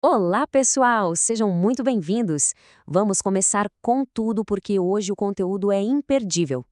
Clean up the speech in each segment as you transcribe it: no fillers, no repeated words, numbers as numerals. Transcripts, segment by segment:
Olá, pessoal! Sejam muito bem-vindos! Vamos começar com tudo porque hoje o conteúdo é imperdível.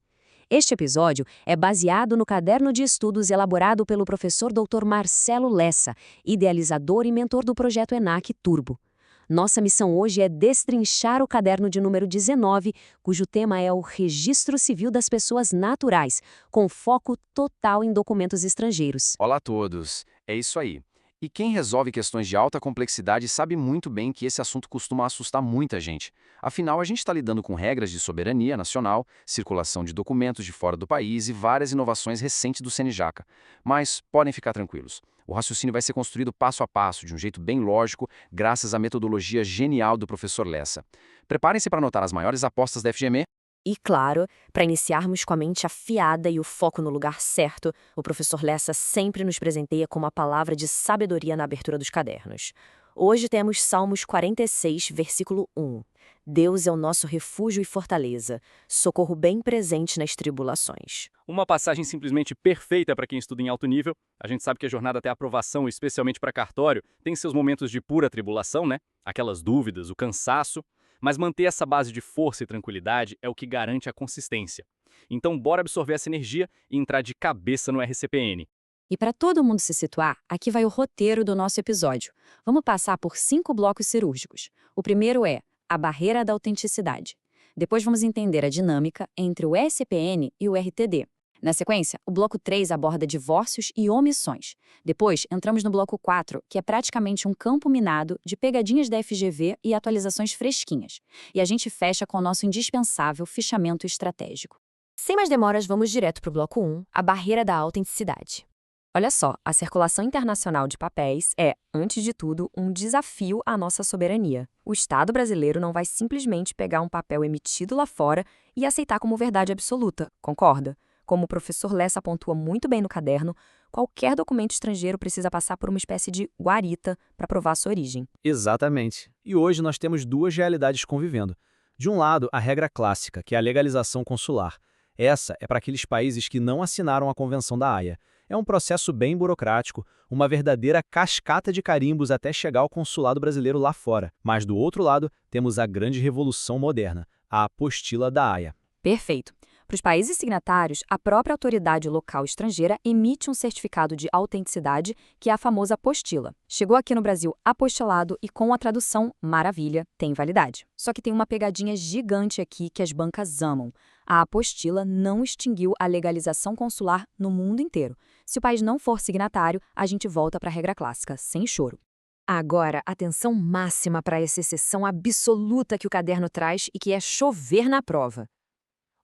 Este episódio é baseado no caderno de estudos elaborado pelo professor Dr. Marcelo Lessa, idealizador e mentor do projeto ENAC Turbo. Nossa missão hoje é destrinchar o caderno de número 19, cujo tema é o Registro Civil das Pessoas Naturais, com foco total em documentos estrangeiros. Olá a todos, é isso aí. E quem resolve questões de alta complexidade sabe muito bem que esse assunto costuma assustar muita gente. Afinal, a gente está lidando com regras de soberania nacional, circulação de documentos de fora do país e várias inovações recentes do CNJACA. Mas podem ficar tranquilos. O raciocínio vai ser construído passo a passo, de um jeito bem lógico, graças à metodologia genial do professor Lessa. Preparem-se para anotar as maiores apostas da FGME. E claro, para iniciarmos com a mente afiada e o foco no lugar certo, o professor Lessa sempre nos presenteia com uma palavra de sabedoria na abertura dos cadernos. Hoje temos Salmos 46, versículo 1. Deus é o nosso refúgio e fortaleza, socorro bem presente nas tribulações. Uma passagem simplesmente perfeita para quem estuda em alto nível. A gente sabe que a jornada até a aprovação, especialmente para cartório, tem seus momentos de pura tribulação, né? Aquelas dúvidas, o cansaço. Mas manter essa base de força e tranquilidade é o que garante a consistência. Então, bora absorver essa energia e entrar de cabeça no RCPN. E para todo mundo se situar, aqui vai o roteiro do nosso episódio. Vamos passar por 5 blocos cirúrgicos. O primeiro é a barreira da autenticidade. Depois vamos entender a dinâmica entre o SPN e o RTD. Na sequência, o bloco 3 aborda divórcios e omissões. Depois, entramos no bloco 4, que é praticamente um campo minado de pegadinhas da FGV e atualizações fresquinhas. E a gente fecha com o nosso indispensável fichamento estratégico. Sem mais demoras, vamos direto para o bloco 1, a barreira da autenticidade. Olha só, a circulação internacional de papéis é, antes de tudo, um desafio à nossa soberania. O Estado brasileiro não vai simplesmente pegar um papel emitido lá fora e aceitar como verdade absoluta, concorda? Como o professor Lessa pontua muito bem no caderno, qualquer documento estrangeiro precisa passar por uma espécie de guarita para provar sua origem. Exatamente. E hoje nós temos duas realidades convivendo. De um lado, a regra clássica, que é a legalização consular. Essa é para aqueles países que não assinaram a Convenção da Haia. É um processo bem burocrático, uma verdadeira cascata de carimbos até chegar ao consulado brasileiro lá fora. Mas do outro lado, temos a grande revolução moderna, a apostila da Haia. Perfeito. Para os países signatários, a própria autoridade local estrangeira emite um certificado de autenticidade, que é a famosa apostila. Chegou aqui no Brasil apostilado e com a tradução maravilha, tem validade. Só que tem uma pegadinha gigante aqui que as bancas amam. A apostila não extinguiu a legalização consular no mundo inteiro. Se o país não for signatário, a gente volta para a regra clássica, sem choro. Agora, atenção máxima para essa exceção absoluta que o caderno traz e que é chover na prova.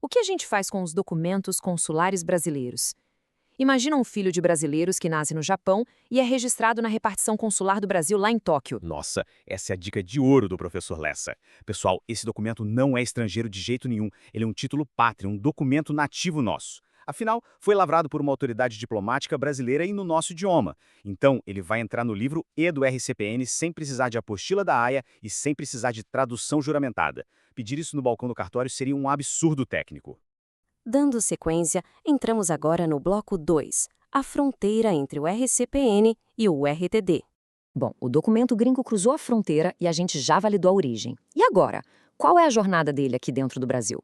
O que a gente faz com os documentos consulares brasileiros? Imagina um filho de brasileiros que nasce no Japão e é registrado na repartição consular do Brasil lá em Tóquio. Nossa, essa é a dica de ouro do professor Lessa. Pessoal, esse documento não é estrangeiro de jeito nenhum. Ele é um título pátrio, um documento nativo nosso. Afinal, foi lavrado por uma autoridade diplomática brasileira e no nosso idioma. Então, ele vai entrar no livro E do RCPN sem precisar de apostila da Haia e sem precisar de tradução juramentada. Pedir isso no balcão do cartório seria um absurdo técnico. Dando sequência, entramos agora no bloco 2, a fronteira entre o RCPN e o RTD. Bom, o documento gringo cruzou a fronteira e a gente já validou a origem. E agora? Qual é a jornada dele aqui dentro do Brasil?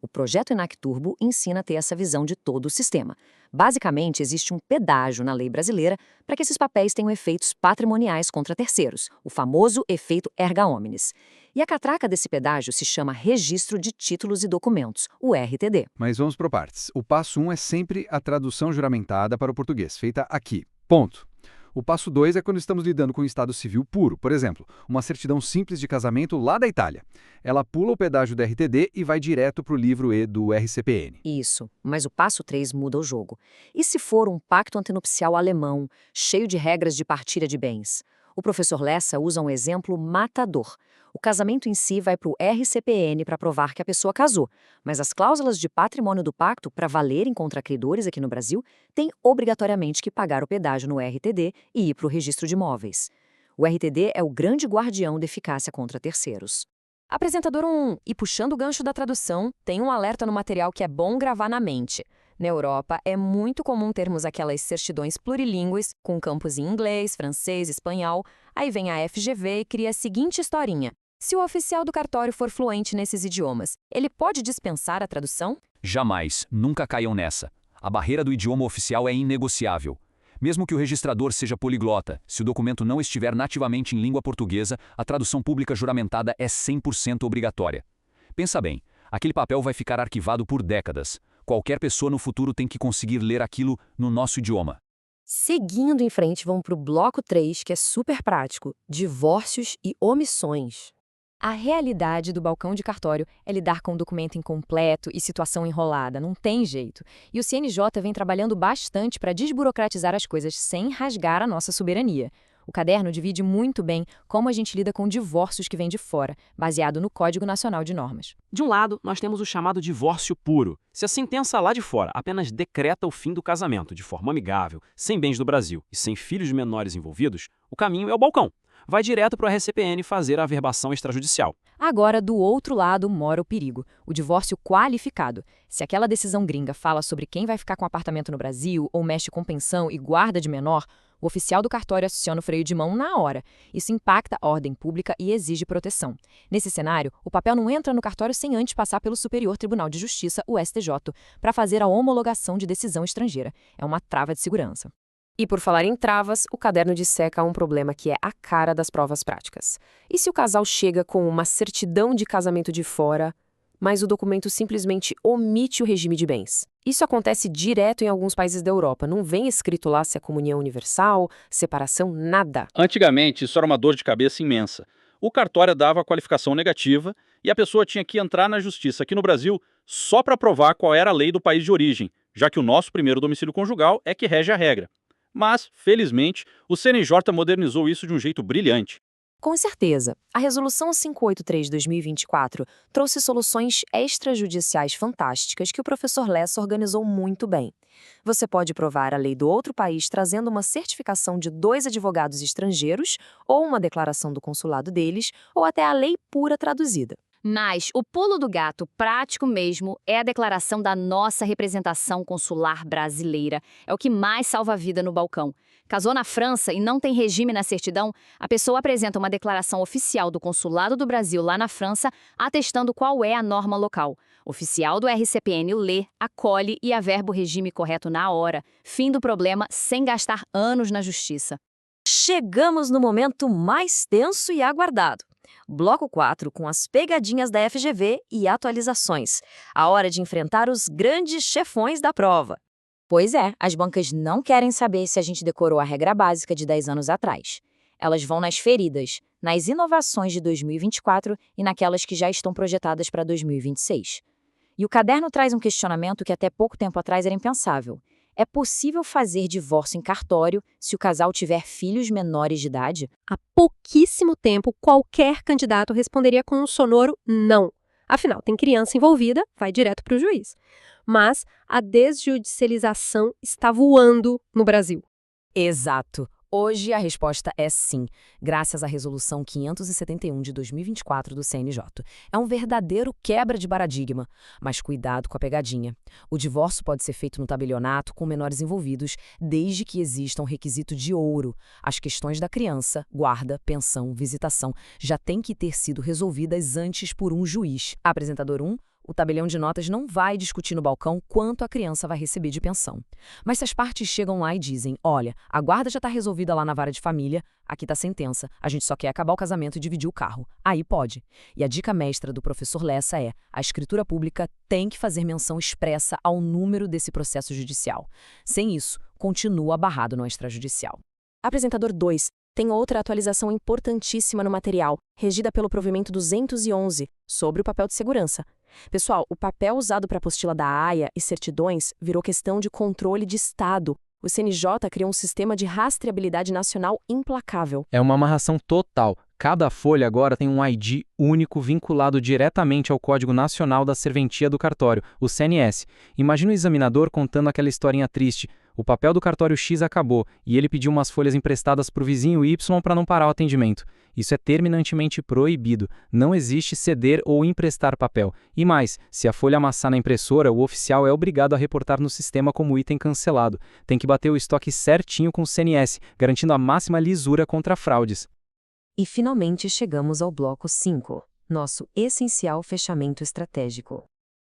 O projeto ENAC Turbo ensina a ter essa visão de todo o sistema. Basicamente, existe um pedágio na lei brasileira para que esses papéis tenham efeitos patrimoniais contra terceiros, o famoso efeito erga omnes. E a catraca desse pedágio se chama Registro de Títulos e Documentos, o RTD. Mas vamos por partes. O passo 1 é sempre a tradução juramentada para o português, feita aqui. Ponto. O passo 2 é quando estamos lidando com o estado civil puro, por exemplo, uma certidão simples de casamento lá da Itália. Ela pula o pedágio do RTD e vai direto para o livro E do RCPN. Isso, mas o passo 3 muda o jogo. E se for um pacto antenupcial alemão, cheio de regras de partilha de bens? O professor Lessa usa um exemplo matador. O casamento em si vai para o RCPN para provar que a pessoa casou, mas as cláusulas de patrimônio do pacto, para valerem contra credores aqui no Brasil, têm obrigatoriamente que pagar o pedágio no RTD e ir para o registro de imóveis. O RTD é o grande guardião da eficácia contra terceiros. Apresentador 1, e puxando o gancho da tradução, tem um alerta no material que é bom gravar na mente. Na Europa, é muito comum termos aquelas certidões plurilíngues, com campos em inglês, francês, espanhol. Aí vem a FGV e cria a seguinte historinha. Se o oficial do cartório for fluente nesses idiomas, ele pode dispensar a tradução? Jamais, nunca caiam nessa. A barreira do idioma oficial é inegociável. Mesmo que o registrador seja poliglota, se o documento não estiver nativamente em língua portuguesa, a tradução pública juramentada é 100% obrigatória. Pensa bem, aquele papel vai ficar arquivado por décadas. Qualquer pessoa no futuro tem que conseguir ler aquilo no nosso idioma. Seguindo em frente, vamos para o bloco 3, que é super prático: divórcios e omissões. A realidade do balcão de cartório é lidar com documento incompleto e situação enrolada, não tem jeito. E o CNJ vem trabalhando bastante para desburocratizar as coisas sem rasgar a nossa soberania. O caderno divide muito bem como a gente lida com divórcios que vêm de fora, baseado no Código Nacional de Normas. De um lado, nós temos o chamado divórcio puro. Se a sentença lá de fora apenas decreta o fim do casamento de forma amigável, sem bens do Brasil e sem filhos menores envolvidos, o caminho é o balcão. Vai direto para o RCPN fazer a averbação extrajudicial. Agora, do outro lado, mora o perigo, o divórcio qualificado. Se aquela decisão gringa fala sobre quem vai ficar com apartamento no Brasil ou mexe com pensão e guarda de menor, o oficial do cartório aciona o freio de mão na hora. Isso impacta a ordem pública e exige proteção. Nesse cenário, o papel não entra no cartório sem antes passar pelo Superior Tribunal de Justiça, o STJ, para fazer a homologação de decisão estrangeira. É uma trava de segurança. E por falar em travas, o caderno disseca um problema que é a cara das provas práticas. E se o casal chega com uma certidão de casamento de fora, mas o documento simplesmente omite o regime de bens? Isso acontece direto em alguns países da Europa. Não vem escrito lá se é comunhão universal, separação, nada. Antigamente, isso era uma dor de cabeça imensa. O cartório dava a qualificação negativa e a pessoa tinha que entrar na justiça aqui no Brasil só para provar qual era a lei do país de origem, já que o nosso primeiro domicílio conjugal é que rege a regra. Mas, felizmente, o CNJ modernizou isso de um jeito brilhante. Com certeza, a Resolução 583/2024 trouxe soluções extrajudiciais fantásticas que o professor Lessa organizou muito bem. Você pode provar a lei do outro país trazendo uma certificação de 2 advogados estrangeiros, ou uma declaração do consulado deles, ou até a lei pura traduzida. Mas o pulo do gato prático mesmo é a declaração da nossa representação consular brasileira. É o que mais salva a vida no balcão. Casou na França e não tem regime na certidão, a pessoa apresenta uma declaração oficial do Consulado do Brasil lá na França, atestando qual é a norma local. O oficial do RCPN lê, acolhe e averba o regime correto na hora. Fim do problema sem gastar anos na justiça. Chegamos no momento mais tenso e aguardado. Bloco 4, com as pegadinhas da FGV e atualizações. A hora de enfrentar os grandes chefões da prova. Pois é, as bancas não querem saber se a gente decorou a regra básica de 10 anos atrás. Elas vão nas feridas, nas inovações de 2024 e naquelas que já estão projetadas para 2026. E o caderno traz um questionamento que até pouco tempo atrás era impensável. É possível fazer divórcio em cartório se o casal tiver filhos menores de idade? Há pouquíssimo tempo, qualquer candidato responderia com um sonoro não. Afinal, tem criança envolvida, vai direto para o juiz. Mas a desjudicialização está voando no Brasil. Exato. Hoje a resposta é sim, graças à Resolução 571 de 2024 do CNJ. É um verdadeiro quebra de paradigma, mas cuidado com a pegadinha. O divórcio pode ser feito no tabelionato com menores envolvidos, desde que exista um requisito de ouro. As questões da criança, guarda, pensão, visitação, já têm que ter sido resolvidas antes por um juiz. Apresentador 1. O tabelião de notas não vai discutir no balcão quanto a criança vai receber de pensão. Mas se as partes chegam lá e dizem, olha, a guarda já está resolvida lá na vara de família, aqui está a sentença, a gente só quer acabar o casamento e dividir o carro. Aí pode. E a dica mestra do professor Lessa é, a escritura pública tem que fazer menção expressa ao número desse processo judicial. Sem isso, continua barrado no extrajudicial. Apresentador 2. Tem outra atualização importantíssima no material, regida pelo provimento 211, sobre o papel de segurança. Pessoal, o papel usado para a apostila da AIA e certidões virou questão de controle de Estado. O CNJ criou um sistema de rastreabilidade nacional implacável. É uma amarração total. Cada folha agora tem um ID único vinculado diretamente ao Código Nacional da Serventia do Cartório, o CNS. Imagina o examinador contando aquela historinha triste. O papel do cartório X acabou e ele pediu umas folhas emprestadas para o vizinho Y para não parar o atendimento. Isso é terminantemente proibido. Não existe ceder ou emprestar papel. E mais, se a folha amassar na impressora, o oficial é obrigado a reportar no sistema como item cancelado. Tem que bater o estoque certinho com o CNS, garantindo a máxima lisura contra fraudes. E finalmente chegamos ao bloco 5, nosso essencial fechamento estratégico.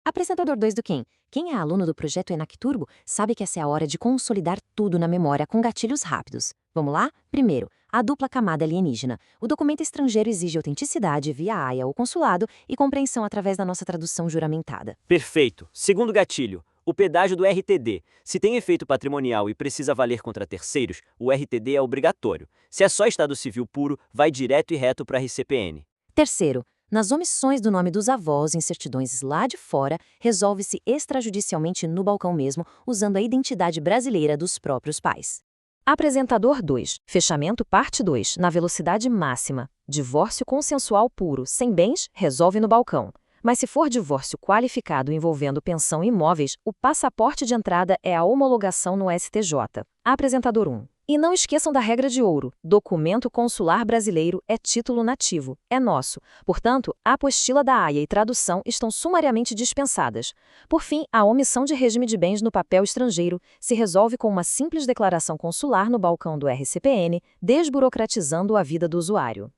Apresentador 2 do Quem? Quem é aluno do projeto ENAC Turbo sabe que essa é a hora de consolidar tudo na memória com gatilhos rápidos. Vamos lá? Primeiro, a dupla camada alienígena. O documento estrangeiro exige autenticidade via AIA ou consulado e compreensão através da nossa tradução juramentada. Perfeito. Segundo gatilho, o pedágio do RTD. Se tem efeito patrimonial e precisa valer contra terceiros, o RTD é obrigatório. Se é só Estado Civil puro, vai direto e reto para a RCPN. Terceiro, nas omissões do nome dos avós em certidões lá de fora, resolve-se extrajudicialmente no balcão mesmo, usando a identidade brasileira dos próprios pais. Apresentador 2. Fechamento parte 2, na velocidade máxima. Divórcio consensual puro, sem bens, resolve no balcão. Mas se for divórcio qualificado envolvendo pensão e imóveis, o passaporte de entrada é a homologação no STJ. Apresentador 1. E não esqueçam da regra de ouro. Documento consular brasileiro é título nativo, é nosso. Portanto, a apostila da AIA e tradução estão sumariamente dispensadas. Por fim, a omissão de regime de bens no papel estrangeiro se resolve com uma simples declaração consular no balcão do RCPN, desburocratizando a vida do usuário.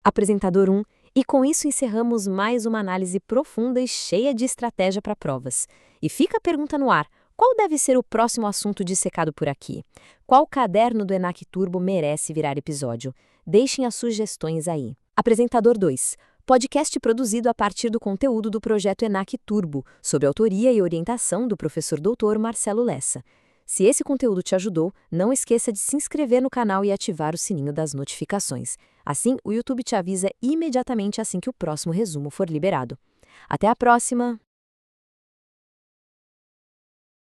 Apresentador 1. E com isso encerramos mais uma análise profunda e cheia de estratégia para provas. E fica a pergunta no ar. Qual deve ser o próximo assunto dissecado por aqui? Qual caderno do ENAC Turbo merece virar episódio? Deixem as sugestões aí. Apresentador 2. Podcast produzido a partir do conteúdo do projeto ENAC Turbo, sob autoria e orientação do professor Dr. Marcelo Lessa. Se esse conteúdo te ajudou, não esqueça de se inscrever no canal e ativar o sininho das notificações. Assim, o YouTube te avisa imediatamente assim que o próximo resumo for liberado. Até a próxima!